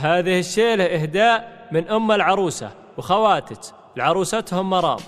وهذه الشيلة إهداء من أم العروسة وخواتك لعروستهم مرام.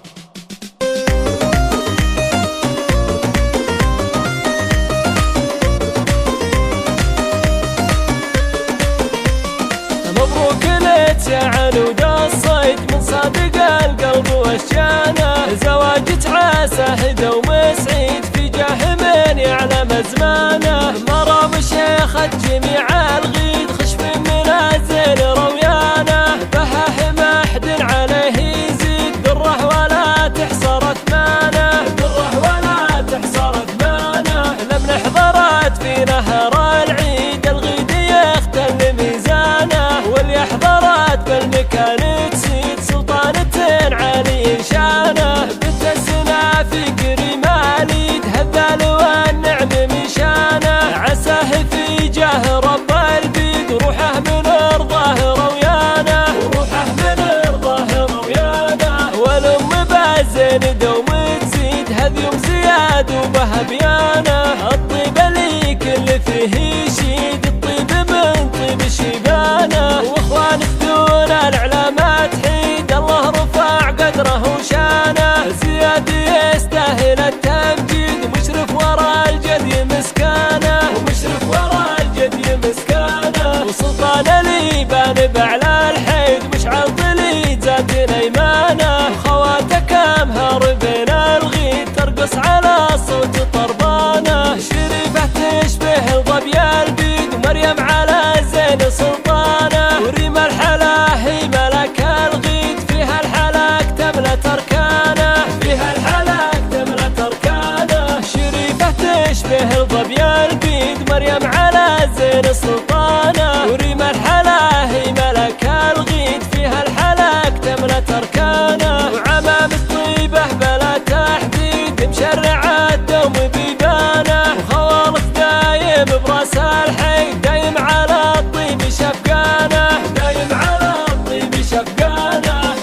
مبروك لك يا عنود الصيد من صادق القلب والشانة، زواجك عسى دوم سعيد في جاه من يعلم زمانه. مرام شيخة جميع الغيد خشف من الزين رويانه، بهاه ما حد عليه يزيد دره ولا تحصر اثمانه، دره ولا تحصر اثمانه. لمن حضرت في نهر العيد الغيد يختل ميزانه، واللي حضرت بالمكان تسيد سلطانة علي شانه. بنت السنا فكري مالي تهذل والنعم من شانه، عساه في جاه رب البيد روحه من ارضاه رويانه، وروحه من ارضاه رويانه. والام بالزين دوم تزيد هذ يوم زياد وبهبيانه، الطيب اللي كل فيه يشيد الطيب من طيب شيبانه. واخوانك دون الاعلامات حيد الله رفع قدره وشانه، زياد يستاهل التمجيد مشرف ورا الجدي مسكانه، ومشرف ورا الجدي مسكانه. وسلطان اللي بان بعلى الحيد مشعل طلي ذات الايمانه، خواتك امهر بين الغيد ترقص على صوت طربانه. شريفه تشبه ظبي البيد ومريم على زين سلطانه، وريم الحلا هي ملك الغيد فيها الحلاك تملى تركانه، فيها الحلاك تملى تركانه. شريفه تشبه الظبي البيد مريم على زين سلطانه، وريم الحلا هي ملك الغيد فيها الحلاك تملى تركانه. وعمام الطيبه بلا تحديد مشرع الدوم بيبانه، وخوالف دايم براس الحي دايم على الطيب شفقانه، دايم على الطيب شفقانه.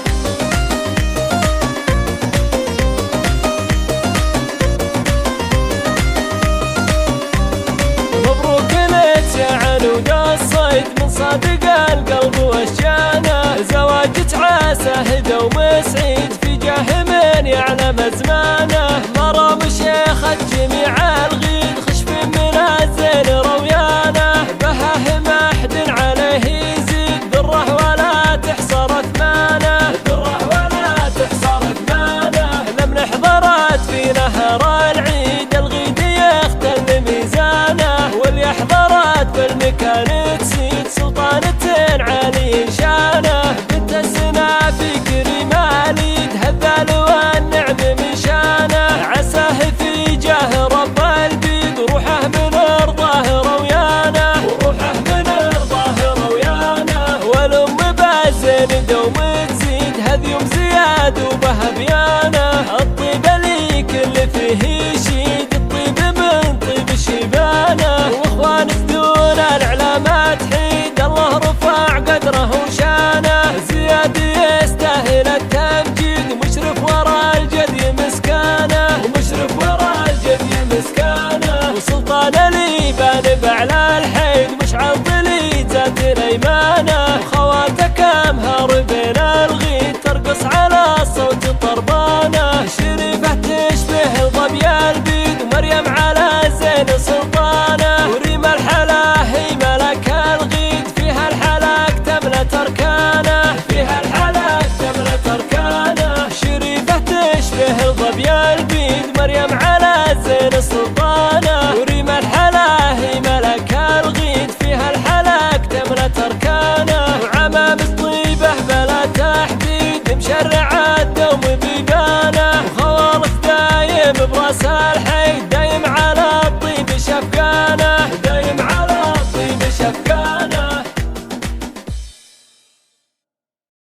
مبروك لك يا عنود الصيد من صادق القلب والشانة، زواجك عسى دوم سعيد في جاه من يعلم زمانه. مرام شيخة جميع الغيد خشف من الزين رويانه، بهاه ما حد عليه يزيد دره ولا تحصر اثمانه، دره ولا تحصر اثمانه. لمن حضرت في نهر العيد الغيد يختل ميزانه، واللي حضرت بالمكان تسيد سلطانة علي شانه. بنت السنا فكري مالي تهذل والنعم من شانه، عساه في جاه رب البيد روحه من ارضاه رويانه، وروحه من ارضاه رويانه. والام بالزين دوم تزيد هذ يوم زياد وبهبيانه، الطيب اللي كل فيه يشيد الطيب من طيب شيبانه. واخوانك دون الاعلامات حيد الله رفع قدره وشانه، زياد يستاهل التمجيد مشرف ورا الجدي مسكانه، ومشرف ورا الجدي مسكانه. وسلطان اللي بان بعلى الحيد مشعل طلي ذات الايمانه، خواتك امهر بين الغيد ترقص على صوت طربانه. شريفه تشبه ظبي البيد ومريم على زين سلطانه، وريم الحلا هي ملك الغيد فيها الحلاك تملى تركانه، فيها الحلاك تملى تركانه. شريفه تشبه ظبي البيد مريم على زين سلطانه، وريم الحلا هي ملك الغيد فيها الحلاك تملى تركانه. وعمام الطيبه بلا تحديد مشرع